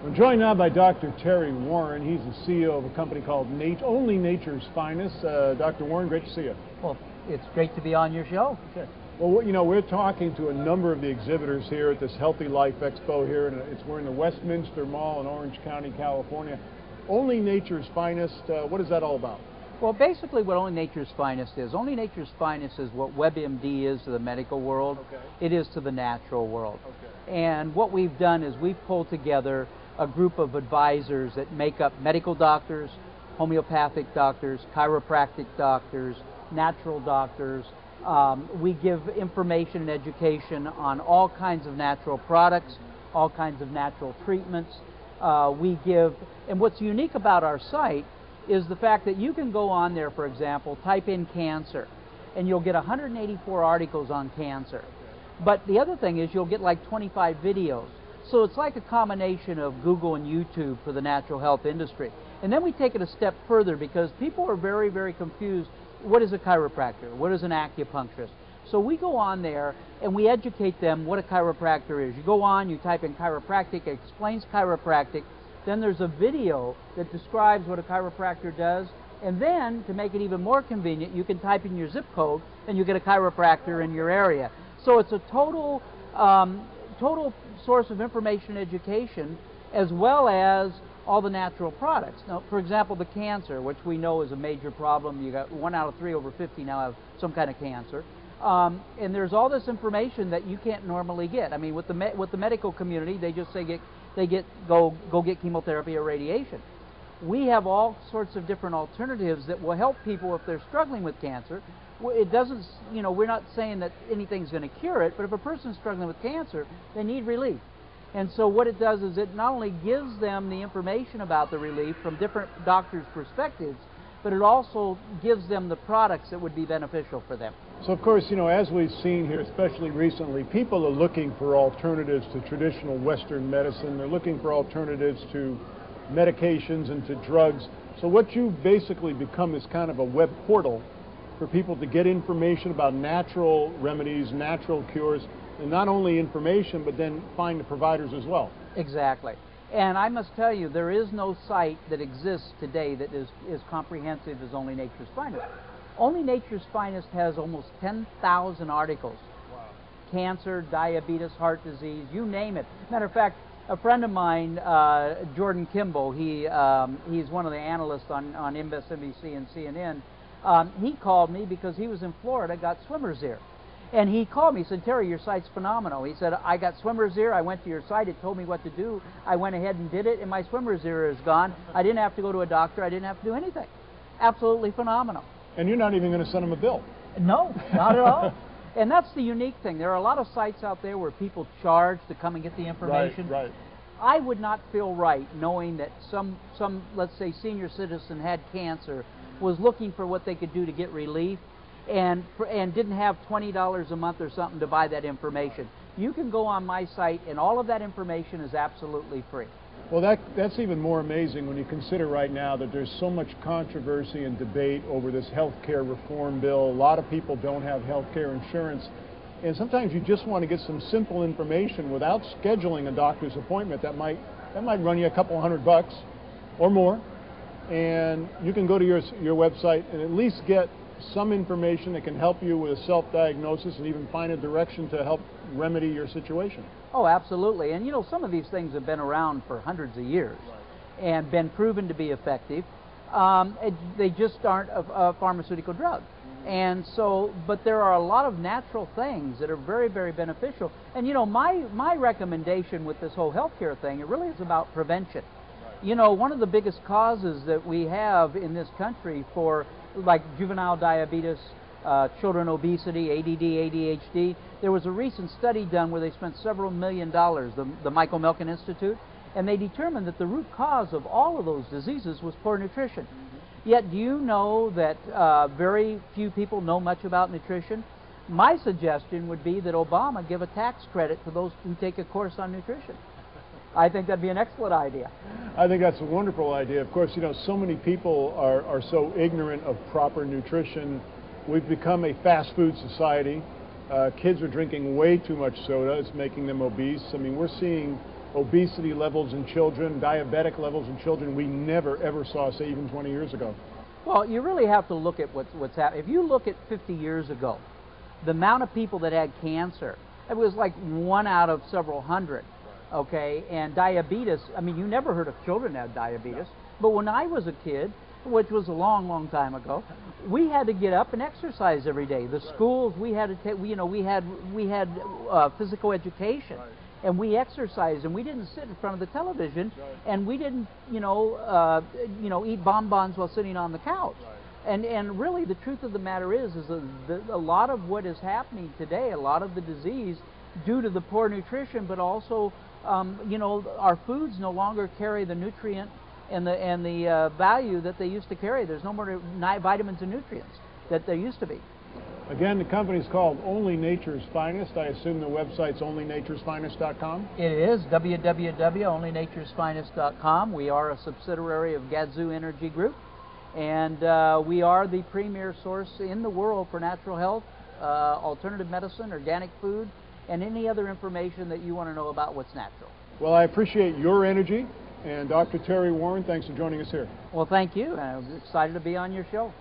I'm joined now by Dr. Terry Warren. He's the CEO of a company called Only Nature's Finest. Dr. Warren, great to see you. Well, it's great to be on your show. Okay. Well, you know, we're talking to a number of the exhibitors here at this Healthy Life Expo here, and we're in the Westminster Mall in Orange County, California. Only Nature's Finest, what is that all about? Well, basically what Only Nature's Finest is. Only Nature's Finest is what WebMD is to the medical world. Okay. It is to the natural world. Okay. And what we've done is we've pulled together a group of advisors that make up medical doctors, homeopathic doctors, chiropractic doctors, natural doctors. We give information and education on all kinds of natural products, all kinds of natural treatments. And what's unique about our site is the fact that you can go on there, for example, type in cancer, and you'll get 184 articles on cancer. But the other thing is you'll get like 25 videos. So it's like a combination of Google and YouTube for the natural health industry. And then we take it a step further because people are very, very confused. What is a chiropractor? What is an acupuncturist? So we go on there and we educate them what a chiropractor is. You go on, you type in chiropractic, it explains chiropractic. Then there's a video that describes what a chiropractor does. And then, to make it even more convenient, you can type in your zip code and you get a chiropractor in your area. So it's a total source of information and education, as well as all the natural products. Now, for example, the cancer, which we know is a major problem. You got 1 out of 3 over 50 now have some kind of cancer. And there's all this information that you can't normally get. I mean, with the medical community, they just say go get chemotherapy or radiation. We have all sorts of different alternatives that will help people if they're struggling with cancer. It doesn't, you know, we're not saying that anything's going to cure it, but if a person's struggling with cancer, they need relief. And so what it does is it not only gives them the information about the relief from different doctors' perspectives, but it also gives them the products that would be beneficial for them. So, of course, you know, as we've seen here, especially recently, people are looking for alternatives to traditional Western medicine. They're looking for alternatives to medications and to drugs. So what you've basically become is kind of a web portal for people to get information about natural remedies, natural cures, and not only information, but then find the providers as well. Exactly. And I must tell you, there is no site that exists today that is comprehensive as Only Nature's Finest. Only Nature's Finest has almost 10,000 articles. Wow. Cancer, diabetes, heart disease, you name it. Matter of fact, a friend of mine, Jordan Kimball, he's one of the analysts on MSNBC and CNN. He called me because he was in Florida, got swimmer's ear. And he called me, he said, Terry, your site's phenomenal. He said, I got swimmer's ear, I went to your site, it told me what to do. I went ahead and did it, and my swimmer's ear is gone. I didn't have to go to a doctor, I didn't have to do anything. Absolutely phenomenal. And you're not even going to send him a bill. No, not at all. And that's the unique thing. There are a lot of sites out there where people charge to come and get the information. Right. I would not feel right knowing that some let's say, senior citizen had cancer, was looking for what they could do to get relief, and didn't have $20 a month or something to buy that information. You can go on my site, and all of that information is absolutely free. Well, that's even more amazing when you consider right now that there's so much controversy and debate over this health care reform bill. A lot of people don't have health care insurance. And sometimes you just want to get some simple information without scheduling a doctor's appointment. That might run you a couple $100 or more. And you can go to your website and at least get some information that can help you with a self-diagnosis and even find a direction to help remedy your situation. Oh, absolutely. And you know, some of these things have been around for hundreds of years and been proven to be effective. They just aren't a pharmaceutical drug. And so, but there are a lot of natural things that are very, very beneficial. And you know, my recommendation with this whole healthcare thing, it really is about prevention. You know, one of the biggest causes that we have in this country for like juvenile diabetes, children obesity, ADD, ADHD, there was a recent study done where they spent several $1 million, the Michael Milken Institute, and they determined that the root cause of all of those diseases was poor nutrition. Yet, do you know that very few people know much about nutrition? My suggestion would be that Obama give a tax credit to those who take a course on nutrition. I think that'd be an excellent idea. I think that's a wonderful idea. Of course, you know, so many people are so ignorant of proper nutrition. We've become a fast food society. Kids are drinking way too much soda. It's making them obese. I mean, we're seeing obesity levels in children, diabetic levels in children, we never ever saw, say, even 20 years ago. Well, you really have to look at what's happening. If you look at 50 years ago, the amount of people that had cancer, it was like 1 out of several hundred, okay? And diabetes, I mean, you never heard of children that had diabetes, but when I was a kid, which was a long, long time ago, we had to get up and exercise every day. The schools, we had to take, we had physical education, and we exercised, and we didn't sit in front of the television, and we didn't, eat bonbons while sitting on the couch. And really, the truth of the matter is a lot of what is happening today, a lot of the disease, due to the poor nutrition, but also, our foods no longer carry the nutrient and the value that they used to carry. There's no more vitamins and nutrients that there used to be. Again, the company's called Only Nature's Finest. I assume the website's onlynaturesfinest.com? It is, www.onlynaturesfinest.com. We are a subsidiary of Gadzoo Energy Group, and we are the premier source in the world for natural health, alternative medicine, organic food, and any other information that you want to know about what's natural. Well, I appreciate your energy. And Dr. Terry Warren, thanks for joining us here. Well, thank you. I'm excited to be on your show.